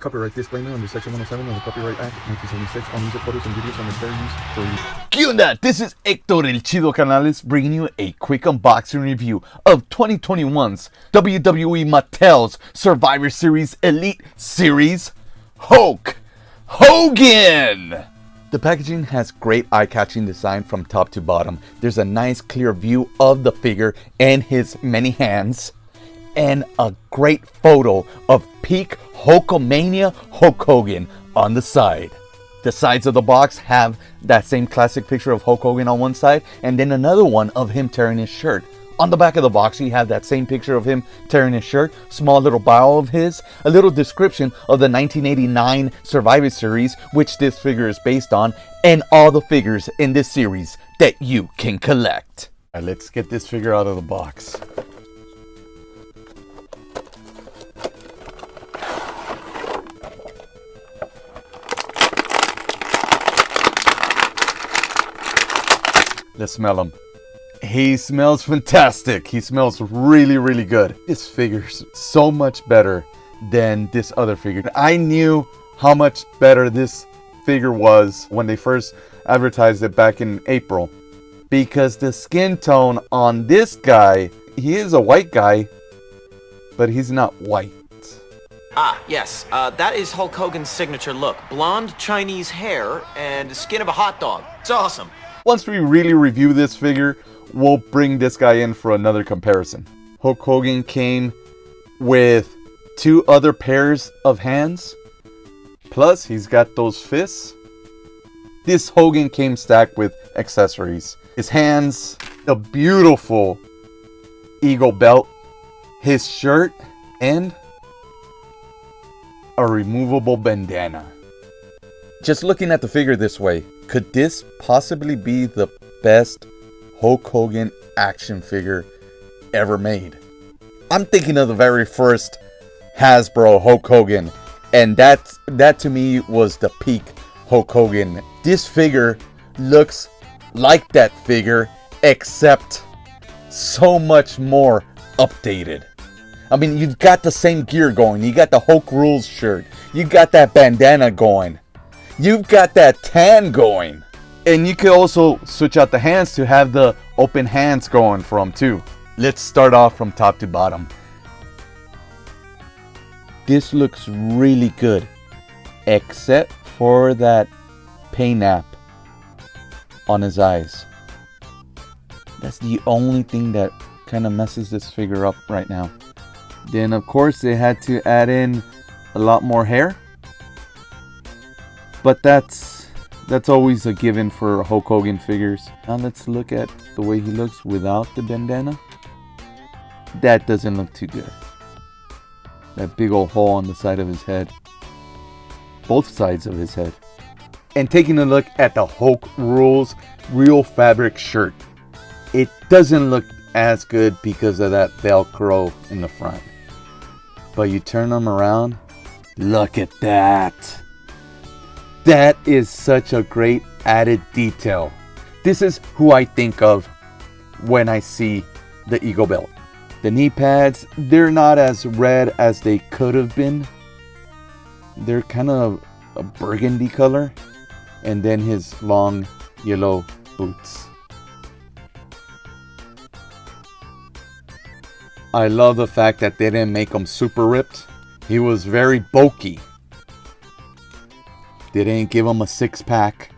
Copyright disclaimer under Section 107 of the Copyright Act 1976. All music, photos, and videos are fair use for use. ¿Qué onda? This is Héctor El Chido Canales bringing you a quick unboxing review of 2021's WWE Mattel's Survivor Series Elite Series Hulk Hogan. The packaging has great eye-catching design from top to bottom. There's a nice clear view of the figure and his many hands, and a great photo of peak Hulkamania Hulk Hogan on the side. The sides of the box have that same classic picture of Hulk Hogan on one side, and then another one of him tearing his shirt. On the back of the box, you have that same picture of him tearing his shirt, small little bio of his, a little description of the 1989 Survivor Series, which this figure is based on, and all the figures in this series that you can collect. All right, let's get this figure out of the box. Let's smell him. He smells fantastic. He smells really, really good. This figure's so much better than this other figure. I knew how much better this figure was when they first advertised it back in April, because the skin tone on this guy, he is a white guy, but he's not white. Ah, yes. That is Hulk Hogan's signature look. Blonde Chinese hair and the skin of a hot dog. It's awesome. Once we really review this figure, we'll bring this guy in for another comparison. Hulk Hogan came with two other pairs of hands, plus he's got those fists. This Hogan came stacked with accessories. His hands, a beautiful eagle belt, his shirt, and a removable bandana. Just looking at the figure this way, could this possibly be the best Hulk Hogan action figure ever made? I'm thinking of the very first Hasbro Hulk Hogan, and that to me was the peak Hulk Hogan. This figure looks like that figure, except so much more updated. I mean, you've got the same gear going. You got the Hulk Rules shirt. You got that bandana going. You've got that tan going. And you can also switch out the hands to have the open hands going from too. Let's start off from top to bottom. This looks really good, except for that paint app on his eyes. That's the only thing that kind of messes this figure up right now. Then of course they had to add in a lot more hair. But that's always a given for Hulk Hogan figures. Now let's look at the way he looks without the bandana. That doesn't look too good. That big old hole on the side of his head. Both sides of his head. And taking a look at the Hulk Rules real fabric shirt. It doesn't look as good because of that Velcro in the front. But you turn them around, look at that. That is such a great added detail. This is who I think of when I see the Eagle Belt. The knee pads, they're not as red as they could have been. They're kind of a burgundy color. And then his long yellow boots. I love the fact that they didn't make him super ripped. He was very bulky. They didn't give him a six-pack.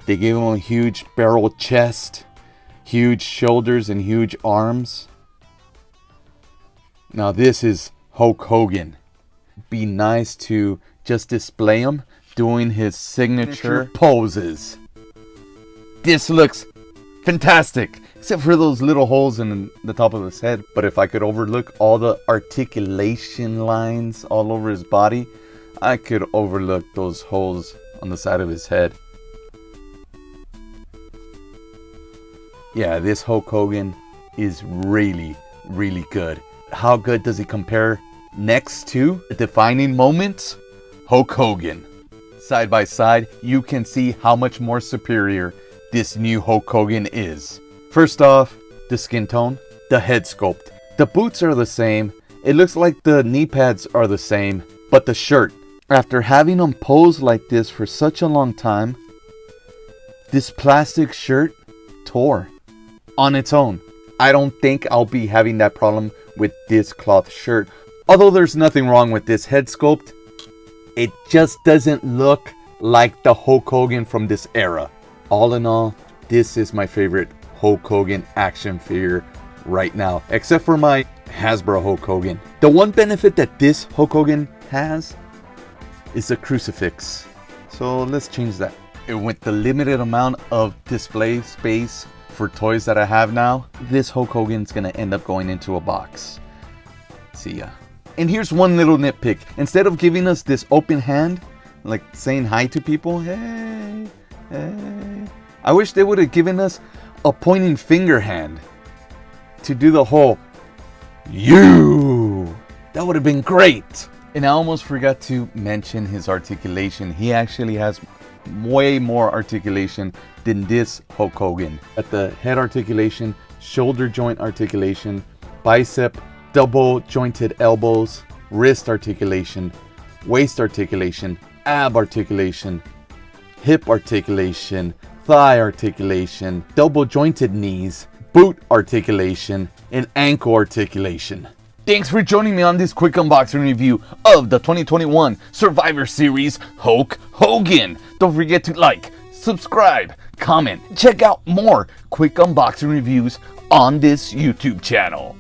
They gave him a huge barrel chest, huge shoulders, and huge arms. Now this is Hulk Hogan. Be nice to just display him doing his signature poses. This looks fantastic, except for those little holes in the top of his head. But if I could overlook all the articulation lines all over his body, I could overlook those holes on the side of his head. Yeah, this Hulk Hogan is really, really good. How good does he compare next to the defining moments? Hulk Hogan. Side by side, you can see how much more superior this new Hulk Hogan is. First off, the skin tone, the head sculpt. The boots are the same. It looks like the knee pads are the same. But the shirt, after having them posed like this for such a long time, this plastic shirt tore on its own. I don't think I'll be having that problem with this cloth shirt. Although there's nothing wrong with this head sculpt, it just doesn't look like the Hulk Hogan from this era. All in all, this is my favorite Hulk Hogan action figure right now, except for my Hasbro Hulk Hogan. The one benefit that this Hulk Hogan has is a crucifix. So let's change that. And with the limited amount of display space for toys that I have now, this Hulk Hogan's gonna end up going into a box. See ya. And here's one little nitpick. Instead of giving us this open hand, like saying hi to people, hey, hey, I wish they would have given us a pointing finger hand to do the whole you. That would have been great. And I almost forgot to mention his articulation. He actually has way more articulation than this Hulk Hogan. At the head articulation, shoulder joint articulation, bicep, double jointed elbows, wrist articulation, waist articulation, ab articulation, hip articulation, thigh articulation, double jointed knees, boot articulation, and ankle articulation. Thanks for joining me on this quick unboxing review of the 2021 Survivor Series Hulk Hogan. Don't forget to like, subscribe, comment, check out more quick unboxing reviews on this YouTube channel.